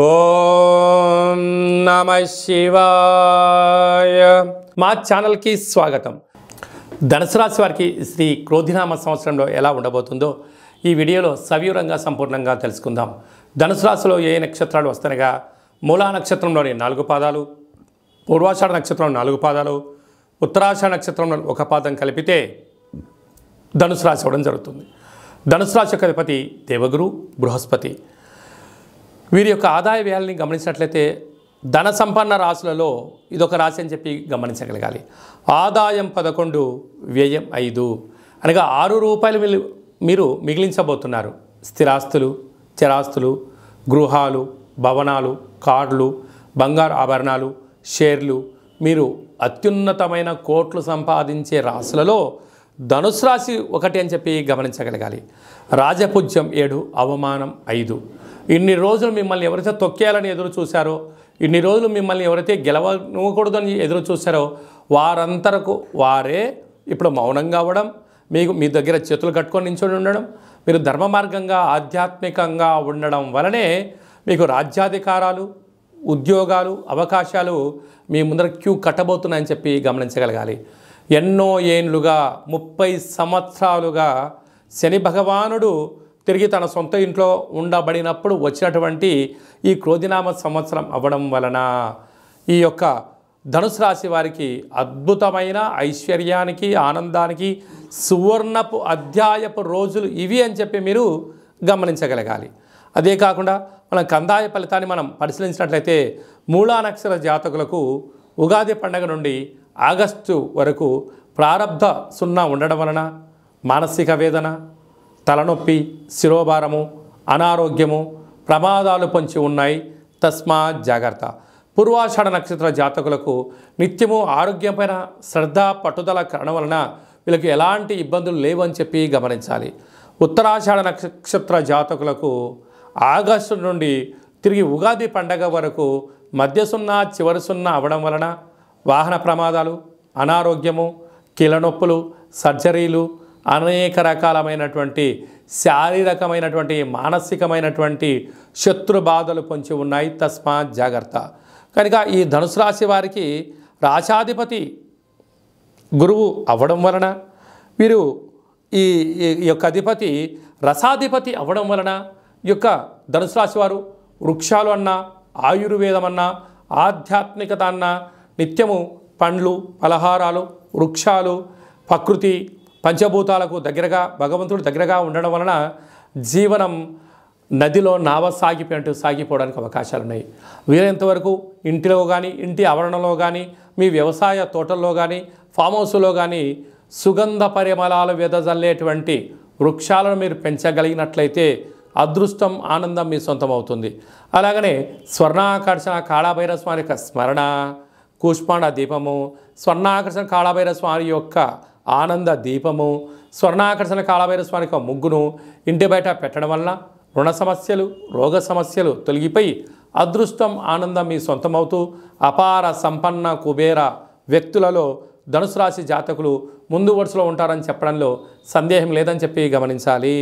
ఓం నమ శివాయ. మా ఛానల్కి స్వాగతం. ధనుసు రాశి వారికి శ్రీ క్రోధినామ సంవత్సరంలో ఎలా ఉండబోతుందో ఈ వీడియోలో సవివరంగా సంపూర్ణంగా తెలుసుకుందాం. ధనుసు రాశిలో ఏ నక్షత్రాలు వస్తాయనగా మూలా నక్షత్రంలోని 4 పాదాలు, పూర్వాషాఢ నక్షత్రంలో 4 పాదాలు, ఉత్తరాషాఢ నక్షత్రంలో 1 పాదం కలిపితే ధనుసు రాశి అవ్వడం జరుగుతుంది. ధనుసు రాశి యొక్క అధిపతి దేవగురు బృహస్పతి. వీరి యొక్క ఆదాయ వ్యయాలని గమనించినట్లయితే ధన సంపన్న రాశులలో ఇదొక రాశి అని చెప్పి గమనించగలగాలి. ఆదాయం 11, వ్యయం 5 అనగా 6 రూపాయలు మీరు మిగిలించబోతున్నారు. స్థిరాస్తులు, చరాస్తులు, గృహాలు, భవనాలు, కార్లు, బంగారు ఆభరణాలు, షేర్లు, మీరు అత్యున్నతమైన కోట్లు సంపాదించే రాశులలో ధనుసు రాశి ఒకటి అని చెప్పి గమనించగలగాలి. రాజపూజ్యం 7, అవమానం 5. ఇన్ని రోజులు మిమ్మల్ని ఎవరైతే తొక్కేయాలని ఎదురు చూశారో, ఇన్ని రోజులు మిమ్మల్ని ఎవరైతే గెలవకూడదని ఎదురు చూశారో వారంతరకు వారే ఇప్పుడు మౌనంగా అవ్వడం, మీ దగ్గర చేతులు కట్టుకొని నించొని ఉండడం, మీరు ధర్మ మార్గంగా ఆధ్యాత్మికంగా ఉండడం వలనే మీకు రాజ్యాధికారాలు, ఉద్యోగాలు, అవకాశాలు మీ ముందర క్యూ కట్టబోతున్నాయని చెప్పి గమనించగలగాలి. ఎన్నో ఏండ్లుగా 30 సంవత్సరాలుగా శని భగవానుడు తిరిగి తన సొంత ఇంట్లో ఉండబడినప్పుడు వచ్చినటువంటి ఈ క్రోధినామ సంవత్సరం అవ్వడం వలన ఈ యొక్క ధనుసు రాశి వారికి అద్భుతమైన ఐశ్వర్యానికి, ఆనందానికి సువర్ణపు అధ్యాయపు రోజులు ఇవి అని చెప్పి మీరు గమనించగలగాలి. అదే కాకుండా మనం కందాయ ఫలితాన్ని మనం పరిశీలించినట్లయితే మూలా నక్షత్ర జాతకులకు ఉగాది పండుగ నుండి ఆగస్టు వరకు ప్రారబ్ధ 0 ఉండడం వలన మానసిక వేదన, తలనొప్పి, శిరోభారము, అనారోగ్యము, ప్రమాదాలు పొంచి ఉన్నాయి. తస్మాత్ జాగ్రత్త. పూర్వాషాఢ నక్షత్ర జాతకులకు నిత్యము ఆరోగ్యంపైన శ్రద్ధ, పట్టుదల కారణం వలన వీళ్ళకి ఎలాంటి ఇబ్బందులు లేవు అని చెప్పి గమనించాలి. ఉత్తరాషాఢ నక్షత్ర జాతకులకు ఆగస్టు నుండి తిరిగి ఉగాది పండగ వరకు మధ్య 0, చివరి 0 అవ్వడం వలన వాహన ప్రమాదాలు, అనారోగ్యము, కీళ్ళనొప్పులు, సర్జరీలు, అనేక రకాలమైనటువంటి శారీరకమైనటువంటి, మానసికమైనటువంటి శత్రు బాధలు పొంచి ఉన్నాయి. తస్మాత్ జాగ్రత్త. కనుక ఈ ధనుసు రాశి వారికి రాశాధిపతి గురువు అవ్వడం వలన, వీరు ఈ యొక్క అధిపతి రసాధిపతి అవ్వడం వలన ఈ యొక్క ధనుసు రాశి వారు వృక్షాలు అన్నా, ఆయుర్వేదం అన్నా, ఆధ్యాత్మికత అన్నా, నిత్యము పండ్లు, పలహారాలు, వృక్షాలు, ప్రకృతి, పంచభూతాలకు దగ్గరగా, భగవంతుడు దగ్గరగా ఉండడం వలన జీవనం నదిలో నావ సాగిపోవడానికి అవకాశాలు ఉన్నాయి. వీలైనంతవరకు ఇంటిలో కానీ, ఇంటి ఆవరణలో కానీ, మీ వ్యవసాయ తోటల్లో కానీ, ఫామ్ హౌస్లో కానీ సుగంధ పరిమళాలు వెదజల్లేటువంటి వృక్షాలను మీరు పెంచగలిగినట్లయితే అదృష్టం, ఆనందం మీ సొంతం అవుతుంది. అలాగనే స్వర్ణాకర్షణ కాళభైరవ స్వామి యొక్క స్మరణ, కూష్మాండ దీపము, స్వర్ణాకర్షణ కాళభైరవ స్వామి యొక్క ఆనంద దీపము, స్వర్ణాకర్షణ కాళభైరవ స్వామి యొక్క ముగ్గును ఇంటి బయట పెట్టడం వలన రుణ సమస్యలు, రోగ సమస్యలు తొలగిపోయి అదృష్టం, ఆనందం మీ సొంతమవుతూ అపార సంపన్న కుబేర వ్యక్తులలో ధనుసు రాశి జాతకులు ముందు వరుసలో ఉంటారని చెప్పడంలో సందేహం లేదని చెప్పి గమనించాలి.